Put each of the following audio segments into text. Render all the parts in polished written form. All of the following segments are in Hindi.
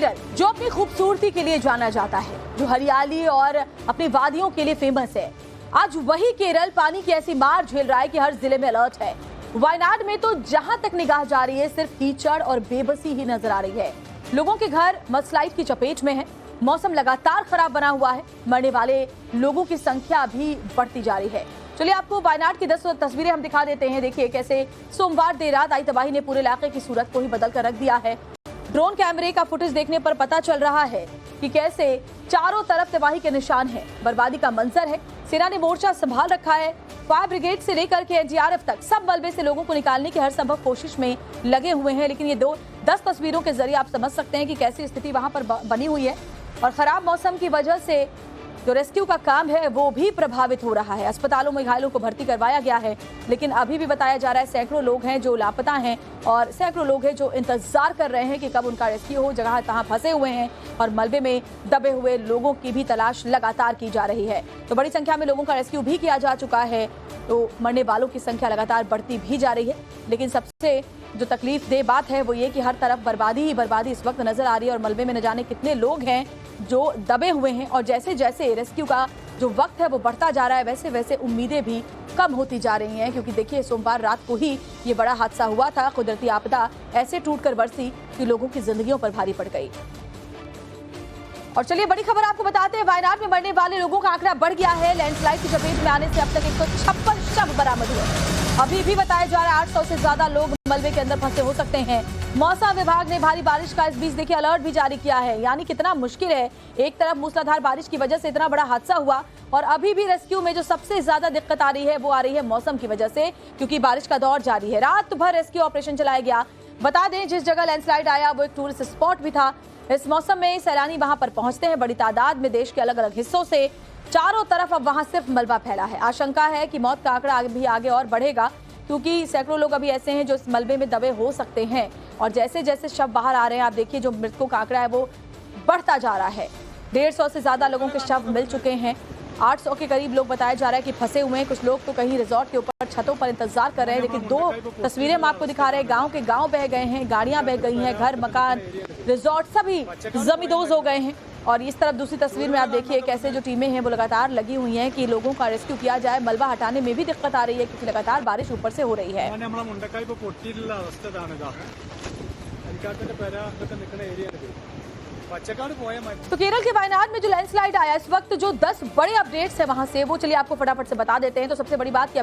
केरल, जो अपनी खूबसूरती के लिए जाना जाता है, जो हरियाली और अपनी वादियों के लिए फेमस है, आज वही केरल पानी की ऐसी मार झेल रहा है कि हर जिले में अलर्ट है। वायनाड में तो जहां तक निगाह जा रही है सिर्फ कीचड़ और बेबसी ही नजर आ रही है। लोगों के घर मडस्लाइड की चपेट में है। मौसम लगातार खराब बना हुआ है। मरने वाले लोगों की संख्या भी बढ़ती जा रही है। चलिए आपको वायनाड की 10 तस्वीरें हम दिखा देते हैं। देखिए कैसे सोमवार देर रात आई तबाही ने पूरे इलाके की सूरत को ही बदल कर रख दिया है। ड्रोन कैमरे का फुटेज देखने पर पता चल रहा है कि कैसे चारों तरफ तबाही के निशान हैं। बर्बादी का मंजर है। सेना ने मोर्चा संभाल रखा है। फायर ब्रिगेड से लेकर के एनडीआरएफ तक सब मलबे से लोगों को निकालने की हर संभव कोशिश में लगे हुए हैं। लेकिन ये 10 तस्वीरों के जरिए आप समझ सकते हैं कि कैसी स्थिति वहां पर बनी हुई है। और खराब मौसम की वजह से जो रेस्क्यू का काम है वो भी प्रभावित हो रहा है। अस्पतालों में घायलों को भर्ती करवाया गया है, लेकिन अभी भी बताया जा रहा है सैकड़ों लोग हैं जो लापता हैं और सैकड़ों लोग हैं जो इंतजार कर रहे हैं कि कब उनका रेस्क्यू हो। जगह तहां फंसे हुए हैं और मलबे में दबे हुए लोगों की भी तलाश लगातार की जा रही है। तो बड़ी संख्या में लोगों का रेस्क्यू भी किया जा चुका है। तो मरने वालों की संख्या लगातार बढ़ती भी जा रही है। लेकिन सबसे जो तकलीफ दे बात है वो ये कि हर तरफ बर्बादी ही बर्बादी इस वक्त नजर आ रही है और मलबे में न जाने कितने लोग हैं जो दबे हुए हैं। और जैसे जैसे रेस्क्यू का जो वक्त है वो बढ़ता जा रहा है, वैसे वैसे उम्मीदें भी कम होती जा रही हैं। क्योंकि देखिए सोमवार रात को ही ये बड़ा हादसा हुआ था। कुदरती आपदा ऐसे टूटकर बरसी कि लोगों की जिंदगियों पर भारी पड़ गई। और चलिए बड़ी खबर आपको बताते हैं, वायनाड में मरने वाले लोगों का आंकड़ा बढ़ गया है। लैंडस्लाइड की चपेट में आने से अब तक 156 शव बरामद हुए। अभी भी बताया जा रहा है 800 से ज्यादा लोग मलबे के अंदर फंसे हो सकते हैं। मौसम विभाग ने भारी बारिश का इस बीच देखिए अलर्ट भी जारी किया है। यानी कितना मुश्किल है। एक तरफ मूसलाधार बारिश की वजह से इतना बड़ा हादसा हुआ और अभी भी रेस्क्यू में जो सबसे ज्यादा दिक्कत आ रही है वो आ रही है मौसम की वजह से, क्योंकि बारिश का दौर जारी है। रात भर रेस्क्यू ऑपरेशन चलाया गया। बता दें जिस जगह लैंडस्लाइड आया वो एक टूरिस्ट स्पॉट भी था। इस मौसम में सैलानी वहां पर पहुंचते हैं बड़ी तादाद में देश के अलग अलग हिस्सों से। चारों तरफ अब वहां सिर्फ मलबा फैला है। आशंका है कि मौत का आंकड़ा भी आगे और बढ़ेगा, क्योंकि सैकड़ों लोग अभी ऐसे हैं जो इस मलबे में दबे हो सकते हैं। और जैसे जैसे शव बाहर आ रहे हैं आप देखिए जो मृतकों का आंकड़ा है वो बढ़ता जा रहा है। 150 से ज्यादा लोगों के शव मिल चुके हैं। 800 के करीब लोग बताया जा रहा है कि फंसे हुए हैं। कुछ लोग तो कहीं रिजॉर्ट के ऊपर छतों पर इंतजार कर रहे हैं। लेकिन 2 तस्वीरें हम आपको दिखा रहे हैं। गांव के गांव बह गए हैं, गाड़ियां बह गई हैं, घर मकान रिजॉर्ट सभी जमींदोज हो गए हैं। और इस तरफ दूसरी तस्वीर में आप देखिए कैसे जो टीमें हैं वो लगातार लगी हुई हैं कि लोगों का रेस्क्यू किया जाए। मलबा हटाने में भी दिक्कत आ रही है क्योंकि लगातार बारिश ऊपर से हो रही है। तो केरल के वायनाड में जो लैंडस्लाइड आया इस वक्त जो 10 बड़े अपडेट्स है वहां से वो चलिए आपको फटाफट से बता देते हैं। तो सबसे बड़ी बात कि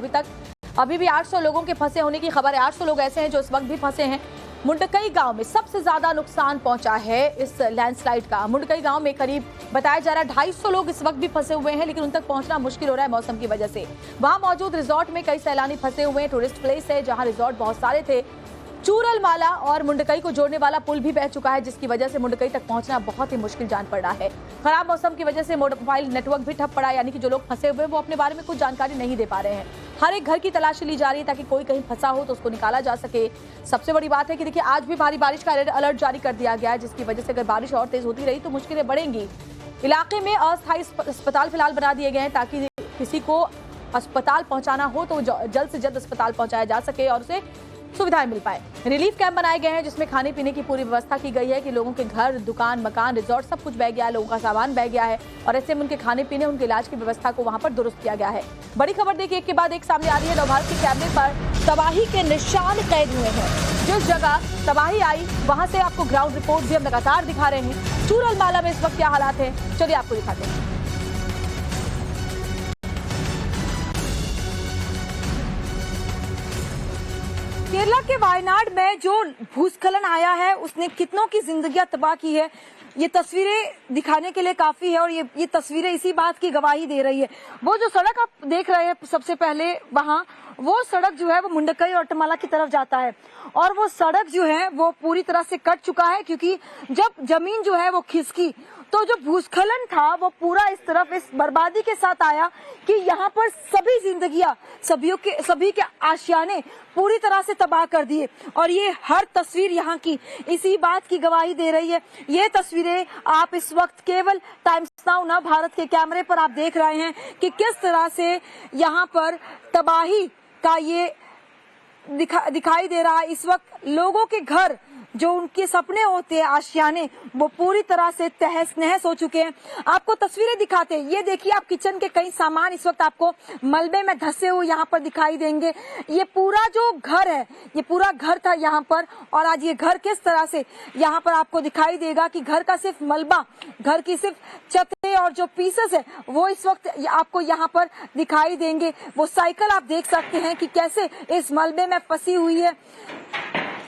अभी भी 800 लोगों के फंसे होने की खबर है। 800 लोग ऐसे हैं जो इस वक्त भी फंसे हैं। मुंडकई गांव में सबसे ज्यादा नुकसान पहुंचा है इस लैंडस्लाइड का। मुंडकई गांव में करीब बताया जा रहा है 250 लोग इस वक्त भी फंसे हुए हैं, लेकिन उन तक पहुंचना मुश्किल हो रहा है मौसम की वजह से। वहां मौजूद रिजॉर्ट में कई सैलानी फंसे हुए हैं। टूरिस्ट प्लेस है जहां रिजॉर्ट बहुत सारे थे। चूरलमाला और मुंडकई को जोड़ने वाला पुल भी बह चुका है, जिसकी वजह से मुंडकई तक पहुंचना बहुत ही मुश्किल जान पड़ रहा है। खराब मौसम की वजह से मोबाइल नेटवर्क भी ठप पड़ा है। यानी कि जो लोग फंसे हुए हैं वो अपने बारे में कुछ जानकारी नहीं दे पा रहे हैं। हर एक घर की तलाशी ली जा रही है ताकि कोई कहीं फंसा हो तो उसको निकाला जा सके। सबसे बड़ी बात है कि देखिए आज भी भारी बारिश का अलर्ट जारी कर दिया गया है, जिसकी वजह से अगर बारिश और तेज होती रही तो मुश्किलें बढ़ेंगी। इलाके में अस्थायी अस्पताल फिलहाल बना दिए गए हैं ताकि किसी को अस्पताल पहुंचाना हो तो जल्द से जल्द अस्पताल पहुंचाया जा सके और उसे सुविधाएं मिल पाए। रिलीफ कैंप बनाए गए हैं जिसमें खाने पीने की पूरी व्यवस्था की गई है कि लोगों के घर दुकान मकान रिजॉर्ट सब कुछ बह गया है, लोगों का सामान बह गया है और ऐसे में उनके खाने पीने उनके इलाज की व्यवस्था को वहां पर दुरुस्त किया गया है। बड़ी खबर देखिए एक के बाद एक सामने आ रही है। नवभारत के कैमरे पर तबाही के निशान कैद हुए हैं। जिस जगह तबाही आई वहां से आपको ग्राउंड रिपोर्ट भी हम लगातार दिखा रहे हैं। चूरलमाला में इस वक्त क्या हालात है चलिए आपको दिखाते हैं। केरला के वायनाड में जो भूस्खलन आया है उसने कितनों की जिंदगियां तबाह की है। ये तस्वीरें दिखाने के लिए काफी है और ये तस्वीरें इसी बात की गवाही दे रही है। वो जो सड़क आप देख रहे हैं सबसे पहले वहां वो सड़क जो है वो मुंडकई और अट्टमाला की तरफ जाता है और वो सड़क जो है वो पूरी तरह से कट चुका है क्योंकि जब जमीन जो है वो खिसकी तो जो भूस्खलन था वो पूरा इस तरफ इस बर्बादी के साथ आया कि यहाँ पर सभी जिंदगियां सभी के आशियाने पूरी तरह से तबाह कर दिए। और ये हर तस्वीर यहाँ की इसी बात की गवाही दे रही है। ये तस्वीरें आप इस वक्त केवल टाइम्स नाउ ना भारत के कैमरे पर आप देख रहे हैं कि किस तरह से यहाँ पर तबाही का ये दिखाई दे रहा है। इस वक्त लोगों के घर जो उनके सपने होते हैं, आशियाने, वो पूरी तरह से तहस नहस हो चुके हैं। आपको तस्वीरें दिखाते हैं, ये देखिए आप किचन के कई सामान इस वक्त आपको मलबे में धंसे हुए यहाँ पर दिखाई देंगे। ये पूरा जो घर है, ये पूरा घर था यहाँ पर, और आज ये घर किस तरह से यहाँ पर आपको दिखाई देगा कि घर का सिर्फ मलबा, घर की सिर्फ छतें और जो पीसेस है वो इस वक्त आपको यहाँ पर दिखाई देंगे। वो साइकिल आप देख सकते हैं कि कैसे इस मलबे में फंसी हुई है।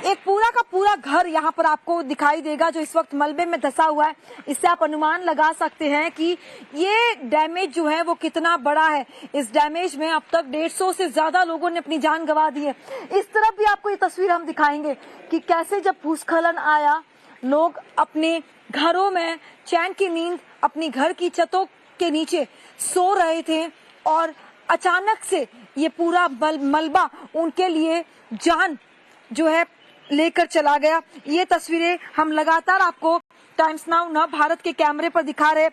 एक पूरा का पूरा घर यहाँ पर आपको दिखाई देगा जो इस वक्त मलबे में धंसा हुआ है। इससे आप अनुमान लगा सकते हैं कि ये डैमेज जो है वो कितना बड़ा है। इस डैमेज में अब तक 150 से ज्यादा लोगों ने अपनी जान गंवा दी है। इस तरफ भी आपको ये तस्वीर हम दिखाएंगे कि कैसे जब भूस्खलन आया, लोग अपने घरों में चैन की नींद अपनी घर की छतों के नीचे सो रहे थे और अचानक से ये पूरा मलबा उनके लिए जान जो है लेकर चला गया। ये तस्वीरें हम लगातार आपको टाइम्स नाउ नव भारत के कैमरे पर दिखा रहे।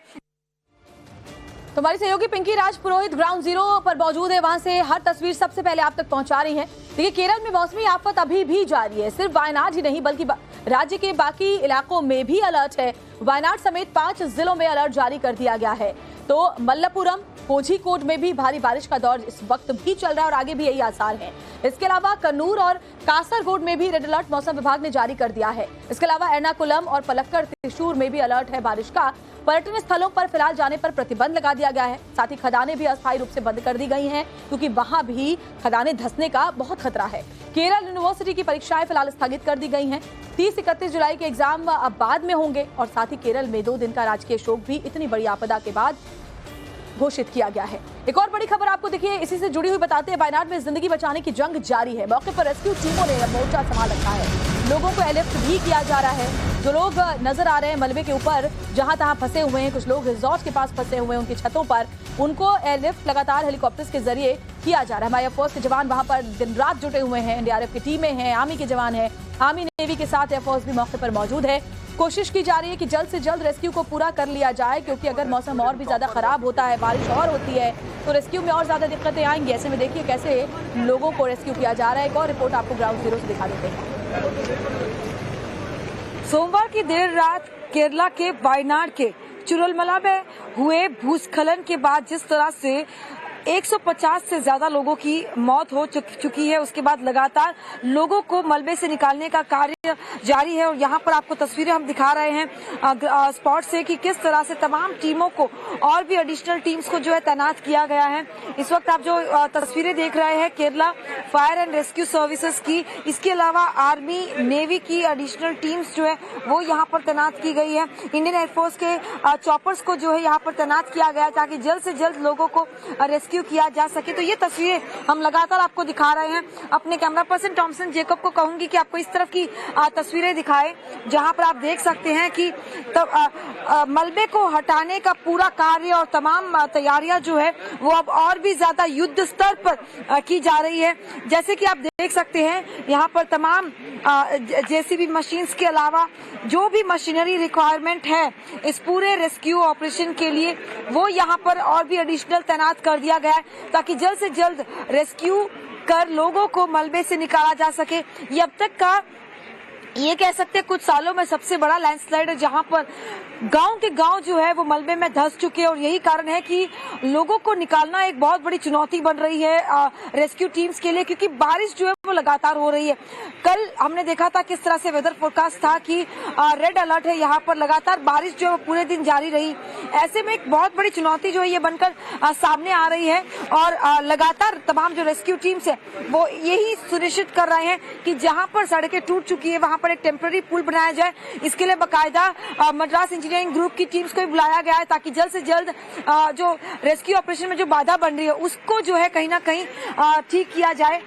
तो हमारी सहयोगी पिंकी राज पुरोहित ग्राउंड जीरो पर मौजूद है, वहां से हर तस्वीर सबसे पहले आप तक पहुंचा रही हैं। देखिए, केरल में मौसमी आफत अभी भी जारी है। सिर्फ वायनाड ही नहीं बल्कि राज्य के बाकी इलाकों में भी अलर्ट है। वायनाड समेत 5 जिलों में अलर्ट जारी कर दिया गया है। तो मल्लपुरम, कोझीकोड में भी भारी बारिश का दौर इस वक्त भी चल रहा है और आगे भी यही आसार हैं। इसके अलावा कन्नूर और कासरगोड में भी रेड अलर्ट मौसम विभाग ने जारी कर दिया है। इसके अलावा एर्नाकुलम और पलक्कड़, त्रिशूर में भी अलर्ट है बारिश का। पर्यटन स्थलों पर फिलहाल जाने पर प्रतिबंध लगा दिया गया है। साथ ही खदानें भी अस्थायी रूप से बंद कर दी गई हैं क्योंकि वहां भी खदानें धंसने का बहुत खतरा है। केरल यूनिवर्सिटी की परीक्षाएं फिलहाल स्थगित कर दी गई हैं। 30-31 जुलाई के एग्जाम अब बाद में होंगे और साथ ही केरल में 2 दिन का राजकीय शोक भी इतनी बड़ी आपदा के बाद घोषित किया गया है। एक और बड़ी खबर आपको देखिए, इसी से जुड़ी हुई बताते हैं। वायनाड में जिंदगी बचाने की जंग जारी है। मौके पर रेस्क्यू टीमों ने मोर्चा संभाल रखा है। लोगों को एयरलिफ्ट भी किया जा रहा है। जो लोग नजर आ रहे हैं मलबे के ऊपर जहां तहां फंसे हुए हैं, कुछ लोग रिजॉर्ट के पास फंसे हुए हैं, उनकी छतों पर उनको एयरलिफ्ट लगातार हेलीकॉप्टर्स के जरिए किया जा रहा है। हमारे एयरफोर्स के जवान वहां पर दिन रात जुटे हुए हैं। एनडीआरएफ की टीमें हैं, आर्मी के जवान हैं, आर्मी नेवी के साथ एयरफोर्स भी मौके पर मौजूद है। कोशिश की जा रही है कि जल्द से जल्द रेस्क्यू को पूरा कर लिया जाए क्योंकि अगर मौसम और भी ज्यादा खराब होता है, बारिश और होती है तो रेस्क्यू में और ज्यादा दिक्कतें आएंगी। ऐसे में देखिए कैसे लोगों को रेस्क्यू किया जा रहा है। एक और रिपोर्ट आपको ग्राउंड जीरो से दिखा देते हैं। सोमवार की देर रात केरला के वायनाड के चुरलमला में हुए भूस्खलन के बाद जिस तरह से 150 से ज्यादा लोगों की मौत हो चुकी है, उसके बाद लगातार लोगों को मलबे से निकालने का कार्य जारी है। और यहाँ पर आपको तस्वीरें हम दिखा रहे हैं स्पॉट से कि किस तरह से तमाम टीमों को और भी एडिशनल टीम्स को जो है तैनात किया गया है। इस वक्त आप जो तस्वीरें देख रहे हैं Kerala fire and rescue services की, इसके अलावा आर्मी नेवी की एडिशनल टीम्स जो है वो यहाँ पर तैनात की गई है। इंडियन एयरफोर्स के चॉपर्स को जो है यहाँ पर तैनात किया गया ताकि जल्द से जल्द लोगों को रेस्क्यू किया जा सके। तो ये तस्वीरें हम लगातार आपको दिखा रहे हैं। अपने कैमरा पर्सन टॉमसन जेकब को कहूंगी कि आपको इस तरफ की तस्वीरें दिखाएं जहां पर आप देख सकते हैं कि मलबे को हटाने का पूरा कार्य और तमाम तैयारियां जो है वो अब और भी ज्यादा युद्ध स्तर पर की जा रही है। जैसे कि आप देख सकते हैं यहाँ पर तमाम जेसीबी मशीन्स के अलावा जो भी मशीनरी रिक्वायरमेंट है इस पूरे रेस्क्यू ऑपरेशन के लिए वो यहाँ पर और भी एडिशनल तैनात कर दिया गया है ताकि जल्द से जल्द रेस्क्यू कर लोगों को मलबे से निकाला जा सके। ये अब तक का ये कह सकते हैं कुछ सालों में सबसे बड़ा लैंडस्लाइड है जहां पर गांव के गांव जो है वो मलबे में धंस चुके हैं और यही कारण है कि लोगों को निकालना एक बहुत बड़ी चुनौती बन रही है रेस्क्यू टीम्स के लिए क्योंकि बारिश जो है वो लगातार हो रही है। कल हमने देखा था किस तरह से वेदर फोरकास्ट था कि रेड अलर्ट है, यहाँ पर लगातार बारिश जो है वो पूरे दिन जारी रही। ऐसे में एक बहुत बड़ी चुनौती जो है ये बनकर सामने आ रही है और लगातार तमाम जो रेस्क्यू टीम्स है वो यही सुनिश्चित कर रहे हैं कि जहाँ पर सड़कें टूट चुकी है वहाँ पर एक टेम्पररी पुल बनाया जाए। इसके लिए बाकायदा मद्रास इंजीनियरिंग ग्रुप की टीम्स को भी बुलाया गया है ताकि जल्द से जल्द जो रेस्क्यू ऑपरेशन में जो बाधा बन रही है उसको जो है कहीं ना कहीं ठीक किया जाए।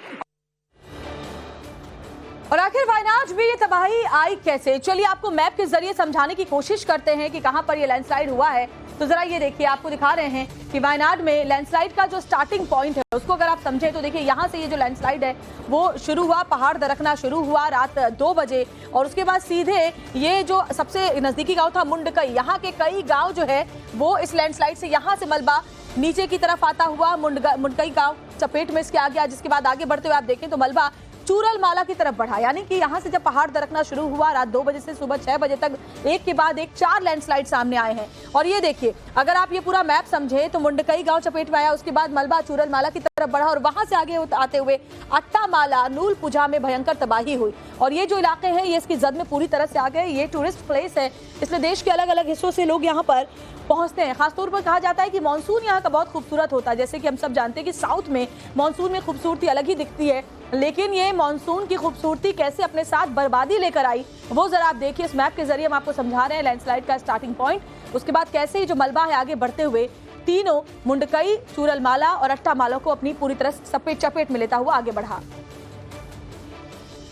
और आखिर वायनाड में ये तबाही आई कैसे, चलिए आपको मैप के जरिए समझाने की कोशिश करते हैं कि कहां पर ये लैंडस्लाइड हुआ है। तो जरा ये देखिए, आपको दिखा रहे हैं कि वायनाड में लैंडस्लाइड का जो स्टार्टिंग पॉइंट है उसको अगर आप समझे तो देखिए यहाँ से ये जो लैंडस्लाइड है वो शुरू हुआ, पहाड़ दरकना शुरू हुआ रात 2 बजे और उसके बाद सीधे ये जो सबसे नजदीकी गांव था मुंडकई, यहाँ के कई गांव जो है वो इस लैंडस्लाइड से यहाँ से मलबा नीचे की तरफ आता हुआ मुंडकई गांव चपेट में इसके आ गया। जिसके बाद आगे बढ़ते हुए आप देखें तो मलबा चूरल माला की तरफ बढ़ा। यानी कि यहाँ से जब पहाड़ दरकना शुरू हुआ रात 2 बजे से सुबह 6 बजे तक, एक के बाद एक 4 लैंडस्लाइड सामने आए हैं। और ये देखिए, अगर आप ये पूरा मैप समझे तो मुंडकई गांव चपेट में आया, उसके बाद मलबा चूरल माला की तरफ बढ़ा और वहां से आगे आते हुए अट्टा माला नूल पूजा में भयंकर तबाही हुई। और ये जो इलाके हैं ये इसकी जद में पूरी तरह से आ गए। ये टूरिस्ट प्लेस है, इसलिए देश के अलग अलग हिस्सों से लोग यहाँ पर पहुंचते हैं। खासतौर पर कहा जाता है कि मानसून यहाँ का बहुत खूबसूरत होता है। जैसे कि हम सब जानते हैं कि साउथ में मानसून में खूबसूरती अलग ही दिखती है, लेकिन ये मानसून की खूबसूरती कैसे अपने साथ बर्बादी लेकर आई वो जरा आप देखिए। इस मैप के जरिए हम आपको समझा रहे हैं लैंडस्लाइड का स्टार्टिंग पॉइंट, उसके बाद कैसे ही जो मलबा है आगे बढ़ते हुए तीनों मुंडकई, चूरल माला और अट्टा माला को अपनी पूरी तरह सपेट चपेट में लेता हुआ आगे बढ़ा।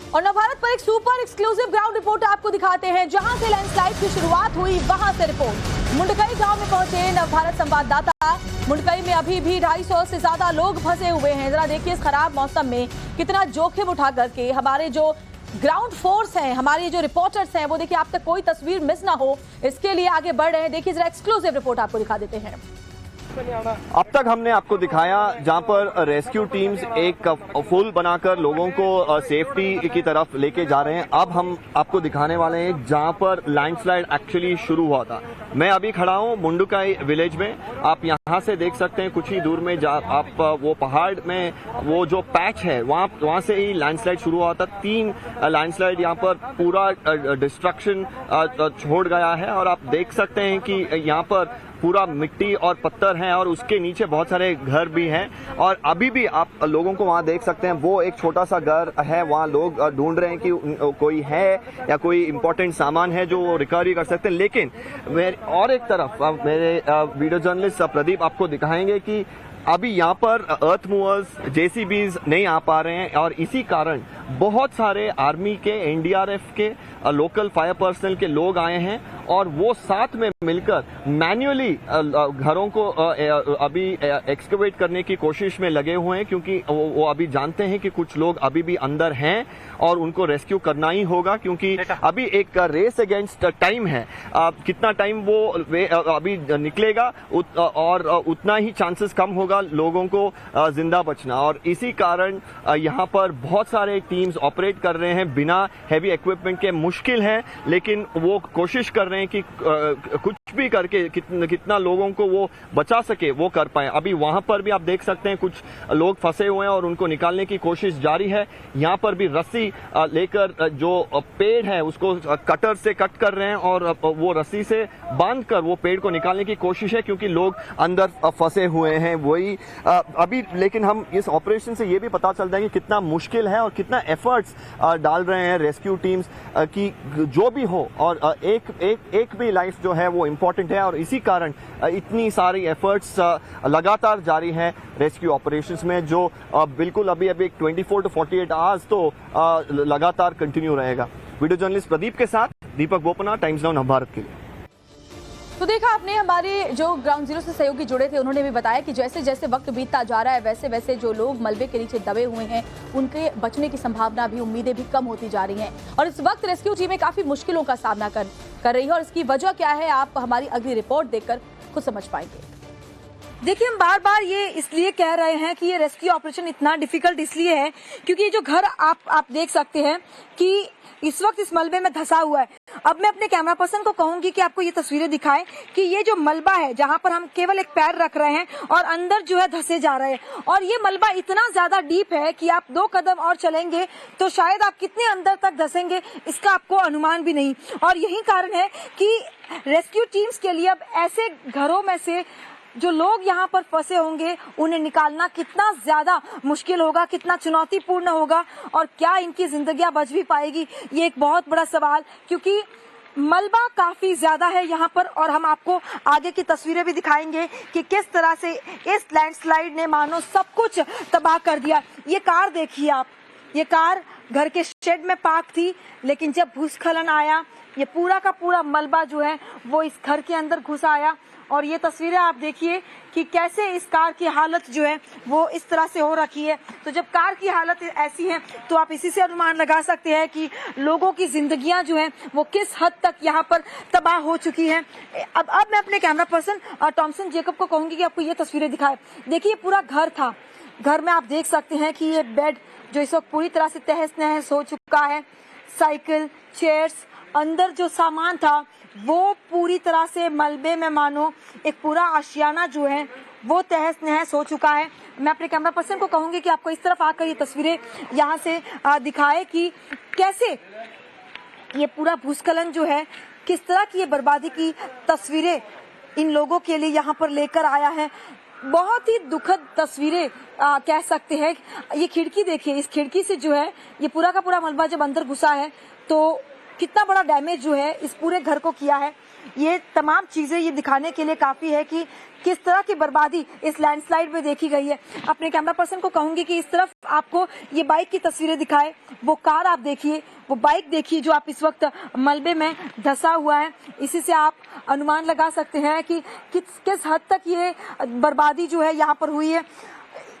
और नवभारत पर एक सुपर एक्सक्लूसिव ग्राउंड रिपोर्ट आपको दिखाते हैं, जहां से लैंडस्लाइड की शुरुआत हुई वहां से रिपोर्ट। मुंडकई गांव में पहुंचे नवभारत संवाददाता। मुंडकई में अभी भी 250 से ज्यादा लोग फंसे हुए हैं। जरा देखिए इस खराब मौसम में कितना जोखिम उठा करके हमारे जो ग्राउंड फोर्स हैं, हमारे जो रिपोर्टर्स हैं, वो देखिए आप तक कोई तस्वीर मिस ना हो इसके लिए आगे बढ़ रहे हैं। देखिए जरा एक्सक्लूसिव रिपोर्ट आपको दिखा देते हैं। अब तक हमने आपको दिखाया जहां पर रेस्क्यू टीम्स एक फुल बनाकर लोगों को सेफ्टी की तरफ लेके जा रहे हैं। अब हम आपको दिखाने वाले हैं जहां पर लैंडस्लाइड एक्चुअली शुरू हुआ था। मैं अभी खड़ा हूं मुंडकई विलेज में। आप यहां से देख सकते हैं कुछ ही दूर में आप वो पहाड़ में वो जो पैच है वहां से ही लैंडस्लाइड शुरू हुआ था। 3 लैंडस्लाइड यहां पर पूरा डिस्ट्रक्शन छोड़ गया है और आप देख सकते हैं कि यहां पर पूरा मिट्टी और पत्थर हैं और उसके नीचे बहुत सारे घर भी हैं। और अभी भी आप लोगों को वहां देख सकते हैं, वो एक छोटा सा घर है, वहां लोग ढूंढ रहे हैं कि कोई है या कोई इंपॉर्टेंट सामान है जो रिकवरी कर सकते हैं। लेकिन और एक तरफ मेरे वीडियो जर्नलिस्ट प्रदीप आपको दिखाएंगे कि अभी यहाँ पर अर्थ मूवर्स, जेसीबीज नहीं आ पा रहे हैं और इसी कारण बहुत सारे आर्मी के, एनडीआरएफ के, लोकल फायर पर्सनल के लोग आए हैं और वो साथ में मिलकर मैन्युअली घरों को अभी एक्सकवेट करने की कोशिश में लगे हुए हैं, क्योंकि वो अभी जानते हैं कि कुछ लोग अभी भी अंदर हैं और उनको रेस्क्यू करना ही होगा, क्योंकि अभी एक रेस अगेंस्ट टाइम है। कितना टाइम वो अभी निकलेगा और उतना ही चांसेस कम होगा लोगों को जिंदा बचना। और इसी कारण यहाँ पर बहुत सारे टीम्स ऑपरेट कर रहे हैं बिना हैवी इक्विपमेंट के। मुश्किल है, लेकिन वो कोशिश कर रहे हैं कि कुछ भी करके कितना लोगों को वो बचा सके वो कर पाए। अभी वहां पर भी आप देख सकते हैं कुछ लोग फंसे हुए हैं और उनको निकालने की कोशिश जारी है। यहाँ पर भी रस्सी लेकर जो पेड़ है उसको कटर से कट कर रहे हैं और वो रस्सी से बांधकर वो पेड़ को निकालने की कोशिश है, क्योंकि लोग अंदर फंसे हुए हैं वही अभी। लेकिन हम इस ऑपरेशन से ये भी पता चलता है कि कितना मुश्किल है और कितना एफर्ट्स डाल रहे हैं रेस्क्यू टीम्स कि जो भी हो और एक भी लाइफ जो है वो इम्पोर्टेंट है। और इसी कारण इतनी सारी एफर्ट्स लगातार जारी हैं रेस्क्यू ऑपरेशंस में, जो बिल्कुल अभी 24 to 48 आवर्स तो लगातार कंटिन्यू रहेगा। वीडियो जर्नलिस्ट प्रदीप के साथ दीपक बोपना, टाइम्स नाउ नवभारत के लिए। तो देखा आपने, हमारे जो ग्राउंड जीरो से सहयोगी जुड़े थे उन्होंने भी बताया कि जैसे जैसे वक्त बीतता जा रहा है वैसे वैसे जो लोग मलबे के नीचे दबे हुए हैं उनके बचने की संभावना भी, उम्मीदें भी कम होती जा रही हैं। और इस वक्त रेस्क्यू टीमें काफी मुश्किलों का सामना कर रही है और इसकी वजह क्या है आप हमारी अगली रिपोर्ट देखकर खुद समझ पाएंगे। देखिए, हम बार बार ये इसलिए कह रहे हैं कि ये रेस्क्यू ऑपरेशन इतना डिफिकल्ट इसलिए है क्योंकि ये जो घर आप देख सकते हैं कि इस वक्त इस मलबे में धंसा हुआ है। अब मैं अपने कैमरा पर्सन को कहूंगी कि आपको ये तस्वीरें दिखाएं कि ये जो मलबा है जहां पर हम केवल एक पैर रख रहे हैं और अंदर जो है धंसे जा रहे हैं, और ये मलबा इतना ज्यादा डीप है कि आप 2 कदम और चलेंगे तो शायद आप कितने अंदर तक धंसेंगे इसका आपको अनुमान भी नहीं। और यही कारण है कि रेस्क्यू टीम्स के लिए अब ऐसे घरों में से जो लोग यहाँ पर फंसे होंगे उन्हें निकालना कितना ज्यादा मुश्किल होगा, कितना चुनौतीपूर्ण होगा और क्या इनकी जिंदगियां बच भी पाएगी, ये एक बहुत बड़ा सवाल। क्योंकि मलबा काफी ज्यादा है यहाँ पर और हम आपको आगे की तस्वीरें भी दिखाएंगे कि किस तरह से इस लैंडस्लाइड ने मानो सब कुछ तबाह कर दिया। ये कार देखिए आप, ये कार घर के शेड में पार्क थी, लेकिन जब भूस्खलन आया ये पूरा का पूरा मलबा जो है वो इस घर के अंदर घुस आया। और ये तस्वीरें आप देखिए कि कैसे इस कार की हालत जो है वो इस तरह से हो रखी है। तो जब कार की हालत ऐसी है तो आप इसी से अनुमान लगा सकते हैं कि लोगों की जिंदगियां जो हैं वो किस हद तक यहाँ पर तबाह हो चुकी हैं। अब मैं अपने कैमरा पर्सन टॉमसन जेकब को कहूंगी कि आपको ये तस्वीरें दिखाए। देखिए, पूरा घर था, घर में आप देख सकते हैं कि ये बेड जो इस वक्त पूरी तरह से तहस नहस हो चुका है। साइकिल, चेयर्स, अंदर जो सामान था वो पूरी तरह से मलबे में, मानो एक पूरा आशियाना जो है वो तहस नहस हो चुका है। मैं अपने कैमरा पर्सन को कहूंगी कि आपको इस तरफ आकर ये तस्वीरें यहाँ से दिखाए कि कैसे ये पूरा भूस्खलन जो है, किस तरह की ये बर्बादी की तस्वीरें इन लोगों के लिए यहाँ पर लेकर आया है। बहुत ही दुखद तस्वीरें कह सकते हैं। ये खिड़की देखिए, इस खिड़की से जो है ये पूरा का पूरा मलबा जब अंदर घुसा है तो कितना बड़ा डैमेज जो है इस पूरे घर को किया है। ये तमाम चीजें ये दिखाने के लिए काफी है कि किस तरह की बर्बादी इस लैंडस्लाइड में देखी गई है। अपने कैमरा पर्सन को कहूंगी कि इस तरफ आपको ये बाइक की तस्वीरें दिखाए। वो कार आप देखिए, वो बाइक देखिए जो आप इस वक्त मलबे में धंसा हुआ है। इसी से आप अनुमान लगा सकते हैं कि किस हद तक ये बर्बादी जो है यहाँ पर हुई है।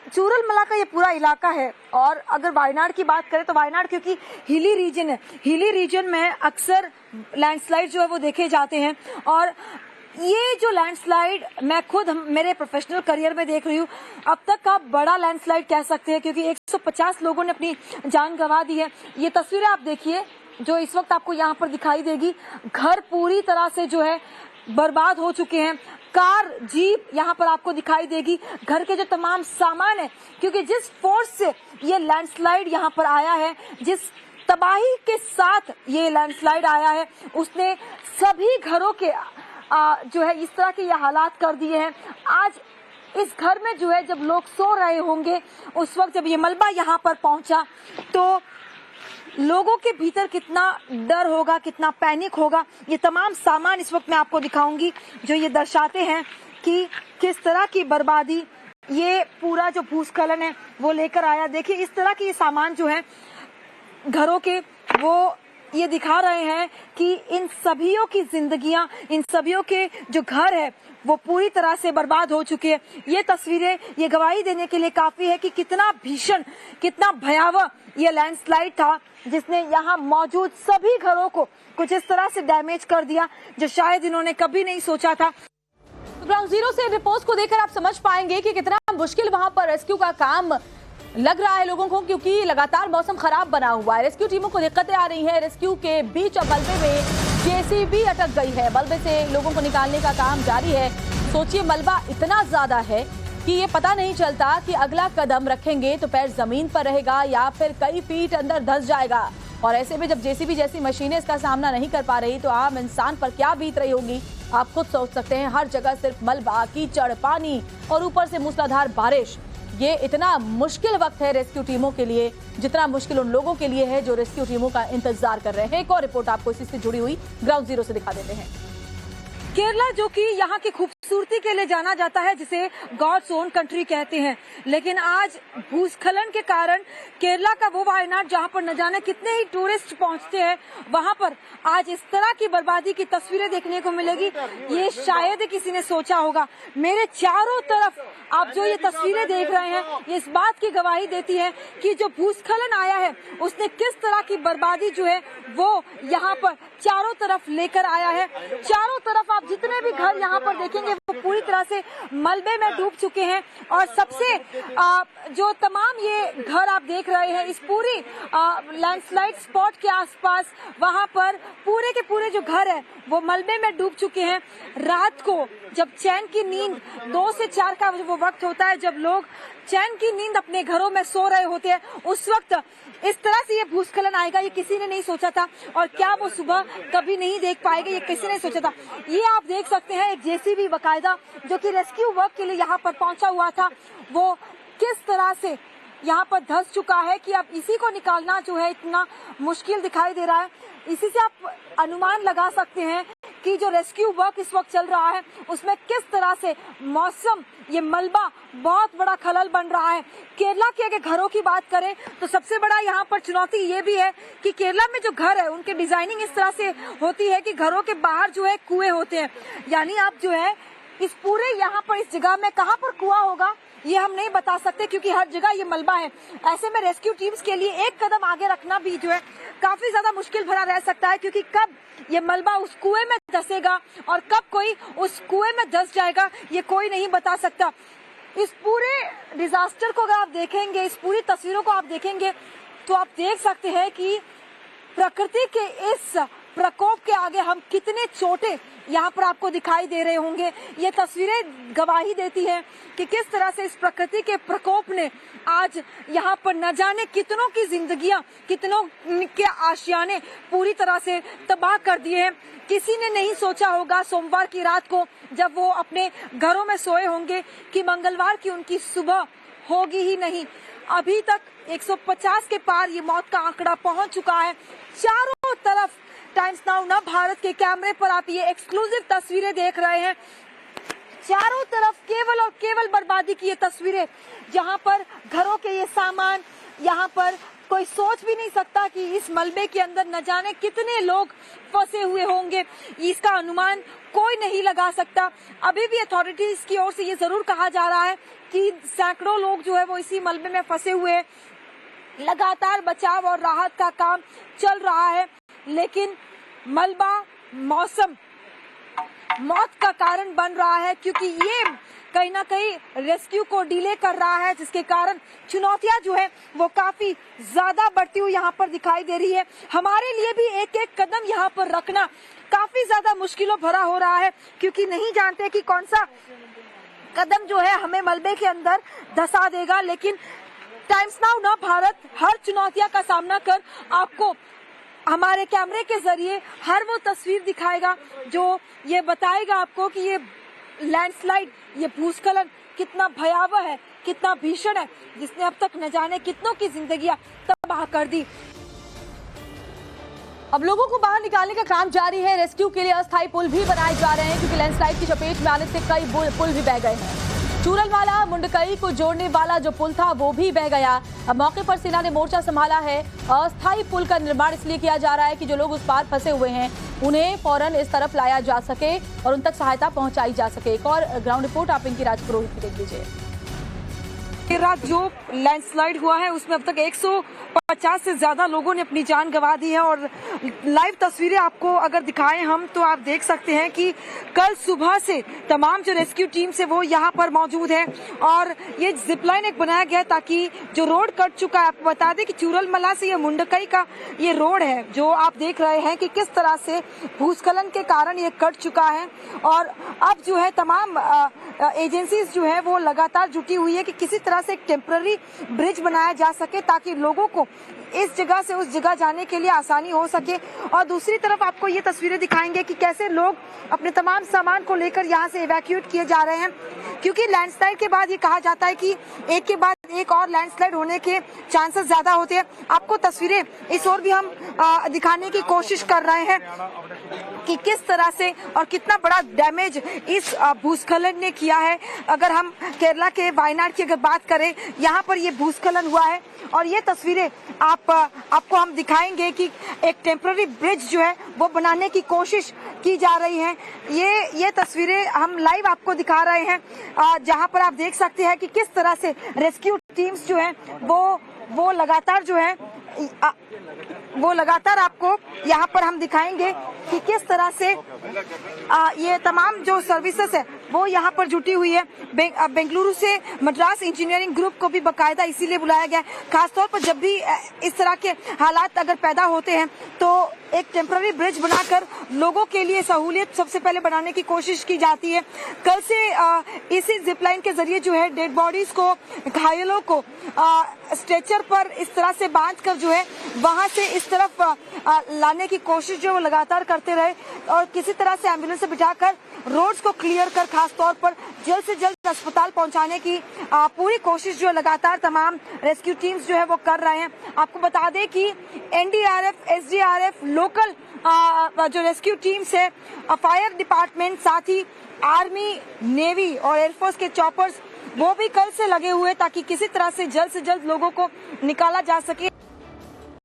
चूरलमला का ये पूरा इलाका है। और अगर वायनाड की बात करें तो वायनाड क्योंकि हिली रीजन है, हिली रीजन में अक्सर लैंडस्लाइड जो है वो देखे जाते हैं। और ये जो लैंडस्लाइड मैं खुद मेरे प्रोफेशनल करियर में देख रही हूँ, अब तक का बड़ा लैंडस्लाइड कह सकते हैं क्योंकि 150 लोगों ने अपनी जान गंवा दी है। ये तस्वीरें आप देखिए जो इस वक्त आपको यहाँ पर दिखाई देगी। घर पूरी तरह से जो है बर्बाद हो चुके हैं। कार, जीप यहाँ पर आपको दिखाई देगी। घर के जो तमाम सामान है, क्योंकि जिस फोर्स से ये लैंडस्लाइड यहाँ पर आया है, जिस तबाही के साथ ये लैंडस्लाइड आया है, उसने सभी घरों के जो है इस तरह के ये हालात कर दिए हैं। आज इस घर में जो है जब लोग सो रहे होंगे, उस वक्त जब ये मलबा यहाँ पर पहुंचा तो लोगों के भीतर कितना डर होगा, कितना पैनिक होगा। ये तमाम सामान इस वक्त मैं आपको दिखाऊंगी जो ये दर्शाते हैं कि किस तरह की बर्बादी ये पूरा जो भूस्खलन है वो लेकर आया। देखिए इस तरह के ये सामान जो है घरों के, वो ये दिखा रहे हैं कि इन सभियों की जिंदगियां, इन सभियों के जो घर है वो पूरी तरह से बर्बाद हो चुके हैं। ये तस्वीरें ये गवाही देने के लिए काफी है कि कितना भीषण, कितना भयावह ये लैंडस्लाइड था जिसने यहाँ मौजूद सभी घरों को कुछ इस तरह से डैमेज कर दिया जो शायद इन्होंने कभी नहीं सोचा था। ग्राउंड जीरो से रिपोर्ट को देखकर आप समझ पाएंगे कि कितना मुश्किल वहां पर रेस्क्यू का काम लग रहा है लोगों को, क्योंकि लगातार मौसम खराब बना हुआ है। रेस्क्यू टीमों को दिक्कतें आ रही हैं। रेस्क्यू के बीच अब मलबे में जेसीबी अटक गई है। मलबे से लोगों को निकालने का काम जारी है। सोचिए मलबा इतना ज्यादा है कि ये पता नहीं चलता कि अगला कदम रखेंगे तो पैर जमीन पर रहेगा या फिर कई फीट अंदर धंस जाएगा। और ऐसे में जब जेसीबी जैसी मशीनें इसका सामना नहीं कर पा रही तो आम इंसान पर क्या बीत रही होगी आप खुद सोच सकते हैं। हर जगह सिर्फ मलबा, कीचड़, पानी और ऊपर से मूसलाधार बारिश। ये इतना मुश्किल वक्त है रेस्क्यू टीमों के लिए जितना मुश्किल उन लोगों के लिए है जो रेस्क्यू टीमों का इंतजार कर रहे हैं। एक और रिपोर्ट आपको इसी से जुड़ी हुई ग्राउंड जीरो से दिखा देते हैं। केरला जो कि यहाँ की खूबसूरती के लिए जाना जाता है, जिसे गॉड्स ओन कंट्री कहते हैं, लेकिन आज भूस्खलन के कारण केरला का वो वायनाड जहाँ पर न जाने कितने ही टूरिस्ट पहुँचते हैं, वहाँ पर आज इस तरह की बर्बादी की तस्वीरें देखने को मिलेगी। ये शायद किसी ने सोचा होगा। मेरे चारों तरफ आप जो ये तस्वीरें देख रहे हैं ये इस बात की गवाही देती है कि जो भूस्खलन आया है उसने किस तरह की बर्बादी जो है वो यहाँ पर चारों तरफ लेकर आया है। चारों तरफ आप जितने भी घर यहाँ पर देखेंगे वो पूरी तरह से मलबे में डूब चुके हैं। और सबसे जो तमाम ये घर आप देख रहे हैं इस पूरी लैंडस्लाइड स्पॉट के आसपास, वहाँ पर पूरे के पूरे जो घर है वो मलबे में डूब चुके हैं। रात को जब चैन की नींद 2 से 4 का वो वक्त होता है जब लोग चैन की नींद अपने घरों में सो रहे होते हैं, उस वक्त इस तरह से ये भूस्खलन आएगा ये किसी ने नहीं सोचा था। और क्या वो सुबह कभी नहीं देख पाएंगे ये किसी ने सोचा था। ये आप देख सकते हैं एक जेसीबी बकायदा जो कि रेस्क्यू वर्क के लिए यहाँ पर पहुंचा हुआ था, वो किस तरह से यहाँ पर धंस चुका है कि अब इसी को निकालना जो है इतना मुश्किल दिखाई दे रहा है। इसी से आप अनुमान लगा सकते हैं कि जो रेस्क्यू वर्क इस वक्त चल रहा है उसमें किस तरह से मौसम, ये मलबा बहुत बड़ा खलल बन रहा है। केरला के अगर घरों की बात करें तो सबसे बड़ा यहाँ पर चुनौती ये भी है कि केरला में जो घर है उनके डिजाइनिंग इस तरह से होती है कि घरों के बाहर जो है कुएं होते हैं। यानी आप जो है इस पूरे यहाँ पर इस जगह में कहाँ पर कुआं होगा ये हम नहीं बता सकते क्योंकि हर जगह ये मलबा है। ऐसे में रेस्क्यू टीम्स के लिए एक कदम आगे रखना भी जो है काफी ज्यादा मुश्किल भरा रह सकता है, क्योंकि कब ये मलबा उस कुएं में धंसेगा और कब कोई उस कुएं में धंस जाएगा ये कोई नहीं बता सकता। इस पूरे डिजास्टर को अगर आप देखेंगे, इस पूरी तस्वीरों को आप देखेंगे, तो आप देख सकते हैं कि प्रकृति के इस प्रकोप के आगे हम कितने छोटे यहाँ पर आपको दिखाई दे रहे होंगे। ये तस्वीरें गवाही देती हैं कि किस तरह से इस प्रकृति के प्रकोप ने आज यहाँ पर न जाने कितनों की जिंदगियां, कितनों के आशियाने पूरी तरह से तबाह कर दिए हैं। किसी ने नहीं सोचा होगा सोमवार की रात को जब वो अपने घरों में सोए होंगे कि मंगलवार की उनकी सुबह होगी ही नहीं। अभी तक 150 के पार ये मौत का आंकड़ा पहुंच चुका है। चारों तरफ टाइम्स नाउ ना भारत के कैमरे पर आप ये एक्सक्लूसिव तस्वीरें देख रहे हैं। चारों तरफ केवल और केवल बर्बादी की ये तस्वीरें, जहां पर घरों के ये सामान, यहाँ पर कोई सोच भी नहीं सकता कि इस मलबे के अंदर न जाने कितने लोग फंसे हुए होंगे। इसका अनुमान कोई नहीं लगा सकता। अभी भी अथॉरिटीज की ओर से ये जरूर कहा जा रहा है कि सैकड़ों लोग जो है वो इसी मलबे में फंसे हुए हैं। लगातार बचाव और राहत का काम चल रहा है, लेकिन मलबा मौसम मौत का कारण बन रहा है, क्योंकि ये कहीं ना कहीं रेस्क्यू को डिले कर रहा है, जिसके कारण चुनौतियां जो है वो काफी ज्यादा बढ़ती हुई यहाँ पर दिखाई दे रही है। हमारे लिए भी एक एक कदम यहाँ पर रखना काफी ज्यादा मुश्किलों भरा हो रहा है, क्योंकि नहीं जानते कि कौन सा कदम जो है हमें मलबे के अंदर धंसा देगा। लेकिन टाइम्स नाउ ना भारत हर चुनौतियां का सामना कर आपको हमारे कैमरे के जरिए हर वो तस्वीर दिखाएगा जो ये बताएगा आपको कि ये लैंडस्लाइड, ये भूस्खलन कितना भयावह है, कितना भीषण है, जिसने अब तक न जाने कितनों की जिंदगियां तबाह कर दी। अब लोगों को बाहर निकालने का काम जारी है। रेस्क्यू के लिए अस्थायी पुल भी बनाए जा रहे हैं, क्योंकि लैंडस्लाइड की चपेट में आने से कई पुल भी बह गए हैं। चूरलमाला मुंडकई को जोड़ने वाला जो पुल था वो भी बह गया। अब मौके पर सेना ने मोर्चा संभाला है। अस्थायी पुल का निर्माण इसलिए किया जा रहा है कि जो लोग उस पार फंसे हुए हैं उन्हें फौरन इस तरफ लाया जा सके और उन तक सहायता पहुंचाई जा सके। एक और ग्राउंड रिपोर्ट आप इनकी राज पुरोहित की देख लीजिए। रात जो लैंडस्लाइड हुआ है उसमें अब तक 150 से ज्यादा लोगों ने अपनी जान गंवा दी है। और लाइव तस्वीरें आपको अगर दिखाएं हम, तो आप देख सकते हैं कि कल सुबह से तमाम जो रेस्क्यू टीम है वो यहाँ पर मौजूद है। और ये जिपलाइन एक बनाया गया ताकि जो रोड कट चुका है, आपको बता दें कि चूरलमला से ये मुंडकई का ये रोड है जो आप देख रहे हैं कि किस तरह से भूस्खलन के कारण ये कट चुका है। और अब जो है तमाम एजेंसीज जो है वो लगातार जुटी हुई है कि किसी तरह से एक टेम्पररी ब्रिज बनाया जा सके ताकि लोगों को इस जगह से उस जगह जाने के लिए आसानी हो सके। और दूसरी तरफ आपको ये तस्वीरें दिखाएंगे कि कैसे लोग अपने तमाम सामान को लेकर यहाँ से इवैक्यूएट किए जा रहे हैं, क्योंकि लैंडस्लाइड के बाद ये कहा जाता है कि एक के बाद एक और लैंडस्लाइड होने के चांसेस ज्यादा होते हैं। आपको तस्वीरें इस ओर भी हम दिखाने की कोशिश कर रहे हैं कि किस तरह से और कितना बड़ा डैमेज इस भूस्खलन ने किया है। अगर हम केरला के वायनाड की अगर बात करें, यहाँ पर ये भूस्खलन हुआ है और ये तस्वीरें आपको हम दिखाएंगे कि एक टेम्पररी ब्रिज जो है वो बनाने की कोशिश की जा रही है। ये तस्वीरें हम लाइव आपको दिखा रहे हैं, जहां पर आप देख सकते हैं कि किस तरह से रेस्क्यू टीम्स जो है वो लगातार जो है वो लगातार आपको यहाँ पर हम दिखाएंगे कि किस तरह से ये तमाम जो सर्विसेज है वो यहाँ पर जुटी हुई है। बेंगलुरु से मद्रास इंजीनियरिंग ग्रुप को भी बाकायदा इसीलिए बुलाया गया, खासतौर पर जब भी इस तरह के हालात अगर पैदा होते हैं तो एक टेम्पररी ब्रिज बनाकर लोगों के लिए सहूलियत सबसे पहले बनाने की कोशिश की जाती है। कल से इसी जिपलाइन के जरिए जो है डेड बॉडीज को, घायलों को स्ट्रेचर पर इस तरह से बांधकर जो है वहां से इस तरफ लाने की कोशिश जो वो लगातार करते रहे और किसी तरह से एम्बुलेंस से बिठाकर रोड्स को क्लियर कर खास तौर पर जल्द से जल्द अस्पताल पहुंचाने की पूरी कोशिश जो लगातार तमाम रेस्क्यू टीम्स जो है वो कर रहे हैं। आपको बता दें कि एनडीआरएफ, एसडीआरएफ, लोकल जो रेस्क्यू टीम्स है, फायर डिपार्टमेंट, साथ ही आर्मी, नेवी और एयरफोर्स के चॉपर्स वो भी कल से लगे हुए ताकि किसी तरह से जल्द लोगों को निकाला जा सके।